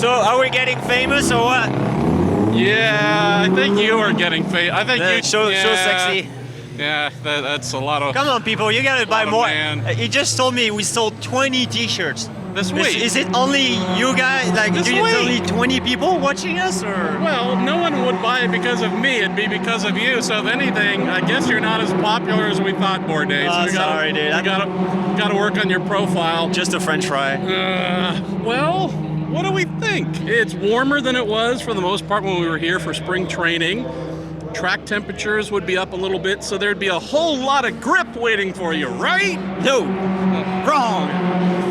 So are we getting famous or what? Yeah, I think you are getting famous. I think you so sexy. Yeah, that's a lot of. Come on, people, you gotta buy more. Man. He just told me we sold 20 T-shirts. This week. Is it only you guys? Like, This is week. only 20 people watching us, or? Well, no one would buy it because of me. It'd be because of you. So if anything, I guess you're not as popular as we thought, Bourdais. Oh, sorry, dude. You gotta work on your profile. Just a French fry. Well, what do we think? It's warmer than it was for the most part when we were here for spring training. Track temperatures would be up a little bit, so there'd be a whole lot of grip waiting for you, right? No, wrong.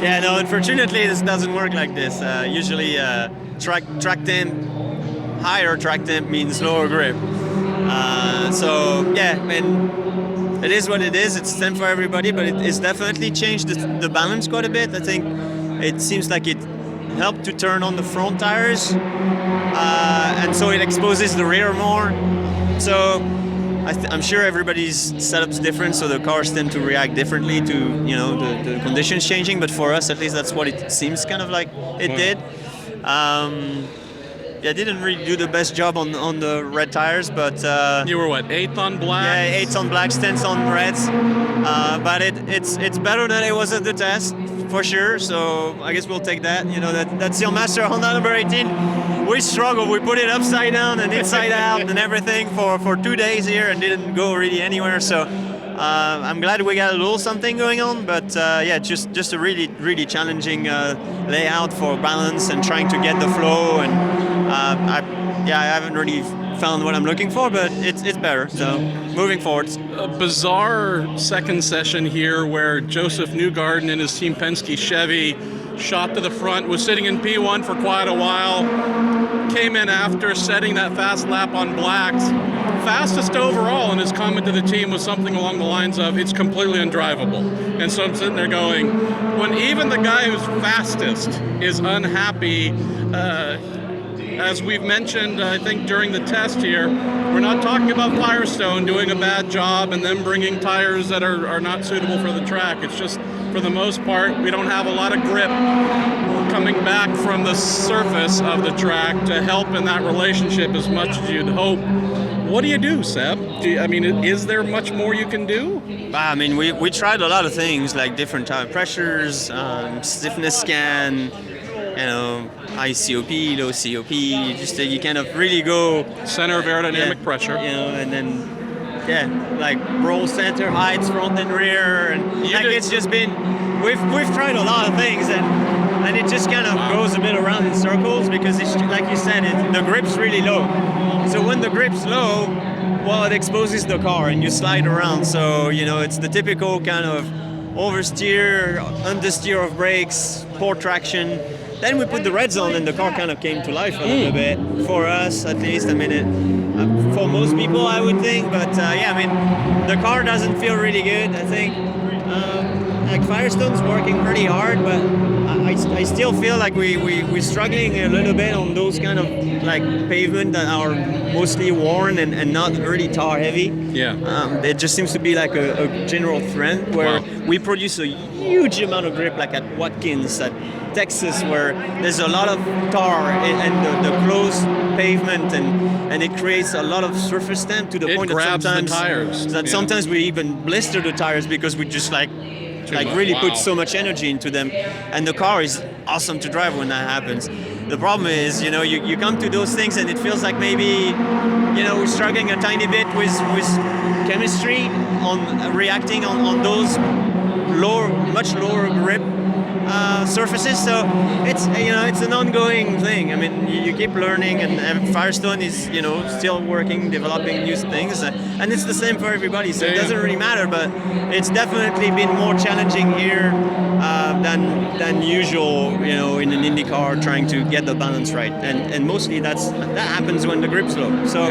Yeah, no. Unfortunately, this doesn't work like this. Usually, track temp, higher track temp means lower grip. So yeah, and it is what it is. It's same for everybody, but it's definitely changed the balance quite a bit. I think it seems like it helped to turn on the front tires, and so it exposes the rear more. So I'm sure everybody's setup's different, so the cars tend to react differently to the conditions changing. But for us, at least, that's what it seems kind of like it did. Yeah, didn't really do the best job on the red tires, but you were what, 8th on black? Yeah, 8th on blacks, 10th on reds. But it's better than it was at the test for sure. So I guess we'll take that. That Sealmaster Honda number 18. We struggled. We put it upside down and inside out and everything for 2 days here and didn't go really anywhere. So I'm glad we got a little something going on. But yeah, just a really, really challenging layout for balance and trying to get the flow. And I haven't really found what I'm looking for, but it's better. So moving forward. A bizarre second session here where Joseph Newgarden and his Team Penske Chevy shot to the front, was sitting in P1 for quite a while, came in after setting that fast lap on blacks. Fastest overall, and his comment to the team was something along the lines of, it's completely undrivable. And so I'm sitting there going, when even the guy who's fastest is unhappy, as we've mentioned, I think during the test here, we're not talking about Firestone doing a bad job and them bringing tires that are not suitable for the track. It's just, for the most part, we don't have a lot of grip coming back from the surface of the track to help in that relationship as much as you'd hope. What do you do, Seb? Is there much more you can do? I mean, we tried a lot of things, like different tire pressures, stiffness scan, high COP, low COP, you kind of really go center of aerodynamic pressure, and then like roll center heights, front and rear, and it's just been we've tried a lot of things, and it just kind of goes a bit around in circles because it's like you said, the grip's really low. So when the grip's low, well, it exposes the car and you slide around. So it's the typical kind of oversteer, understeer of brakes, poor traction. Then we put the reds on and the car kind of came to life a little bit, for us at least. I mean, for most people I would think, but the car doesn't feel really good, I think. Like Firestone's working pretty hard, but I still feel like we're struggling a little bit on those kind of like pavement that are mostly worn and not really tar heavy. Yeah. It just seems to be like a general trend where we produce a huge amount of grip, like at Watkins, at Texas, where there's a lot of tar and the closed pavement, and it creates a lot of surface stamp to the point that sometimes we even blister the tires because we just really put so much energy into them, and the car is awesome to drive when that happens. The problem is, you come to those things and it feels like maybe, we're struggling a tiny bit with chemistry on reacting on those much lower grip surfaces. So it's an ongoing thing. I mean, you keep learning, and Firestone is still working, developing new things, and it's the same for everybody. So it doesn't really matter, but it's definitely been more challenging here than usual. In an IndyCar, trying to get the balance right, and mostly that happens when the grip's low. So.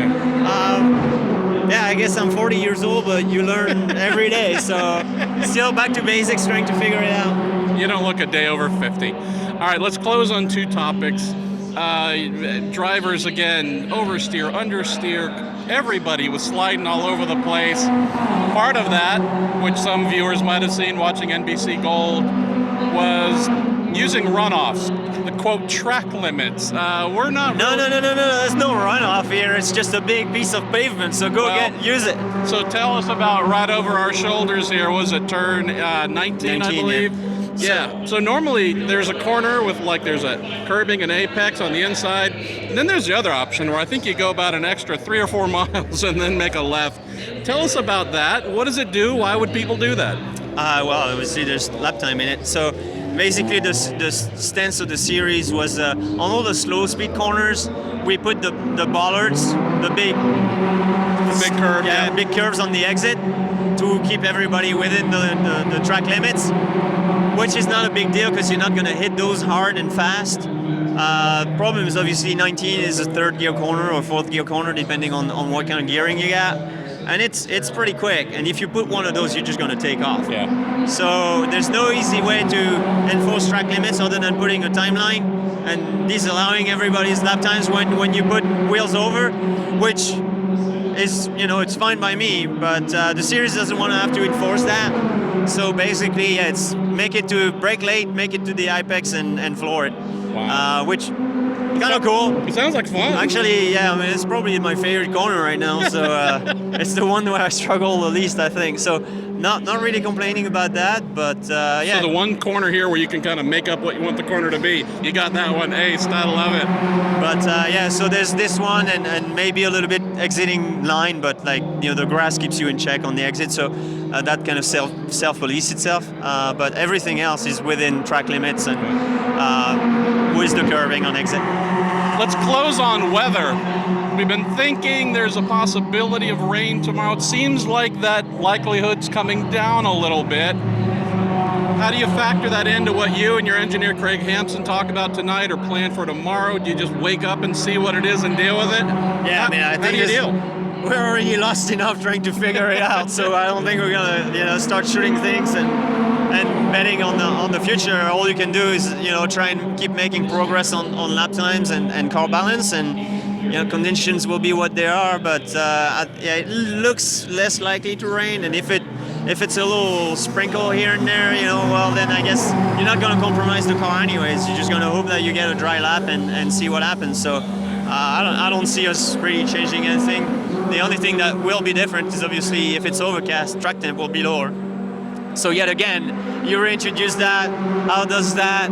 I guess I'm 40 years old, but you learn every day. So still back to basics, trying to figure it out. You don't look a day over 50. All right, let's close on two topics. Drivers, again, oversteer, understeer. Everybody was sliding all over the place. Part of that, which some viewers might have seen watching NBC Gold, was using runoffs, the quote track limits. We're not. No. There's no runoff here. It's just a big piece of pavement. So use it. So tell us about right over our shoulders here. Was it turn 19, I believe? Yeah. So normally there's a corner with there's a curbing and apex on the inside, and then there's the other option where I think you go about an extra 3 or 4 miles and then make a left. Tell us about that. What does it do? Why would people do that? Well, obviously there's lap time in it. So basically the stance of the series was on all the slow speed corners, we put the bollards, the big curve, big curves on the exit to keep everybody within the track limits, which is not a big deal because you're not going to hit those hard and fast. Problem is obviously 19 is a third gear corner or fourth gear corner depending on what kind of gearing you got. And it's pretty quick, and if you put one of those, you're just going to take off. Yeah. So there's no easy way to enforce track limits other than putting a timeline and disallowing everybody's lap times when you put wheels over, which is, it's fine by me, but the series doesn't want to have to enforce that. So basically, it's make it to brake late, make it to the apex, and floor it. Wow. Which kind of cool. It sounds like fun. Actually, yeah, it's probably my favorite corner right now. So it's the one where I struggle the least, I think. So not really complaining about that, but yeah. So the one corner here where you can kind of make up what you want the corner to be, you got that one aced. I love it. But yeah, so there's this one and maybe a little bit exiting line, but the grass keeps you in check on the exit, so that kind of self-police itself. But everything else is within track limits and with the curving on exit. Let's close on weather. We've been thinking there's a possibility of rain tomorrow. It seems like that likelihood's coming down a little bit. How do you factor that into what you and your engineer Craig Hampson talk about tonight or plan for tomorrow? Do you just wake up and see what it is and deal with it? Yeah, I think how do you deal? We're already lost enough trying to figure it out, so I don't think we're gonna start shooting things and betting on the future. All you can do is try and keep making progress on lap times and car balance, and conditions will be what they are. But it looks less likely to rain, and if it's a little sprinkle here and there, well then I guess you're not gonna compromise the car anyways. You're just gonna hope that you get a dry lap and see what happens. So I don't see us really changing anything. The only thing that will be different is obviously if it's overcast, track temp will be lower. So yet again, you reintroduce that. How does that,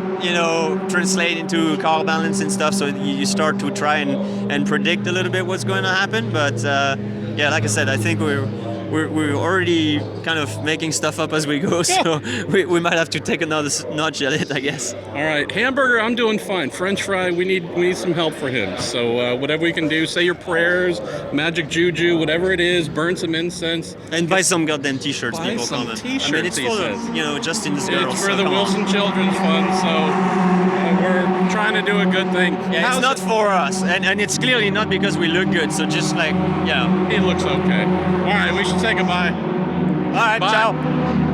translate into car balance and stuff? So you start to try and predict a little bit what's going to happen. But yeah, like I said, I think we're already kind of making stuff up as we go. So we might have to take another notch at it, I guess. All right, hamburger, I'm doing fine. French fry, we need some help for him. So whatever we can do, say your prayers, magic juju, whatever it is, burn some incense. And buy some goddamn t-shirts, buy people some comment. T-shirts, I mean, it's for Justin's girls. It's for the Wilson Children's Fund, so we're trying to do a good thing. Yeah, it's not for us, and it's clearly not because we look good, so just He looks okay. All right, we should say goodbye. All right, Bye. ciao.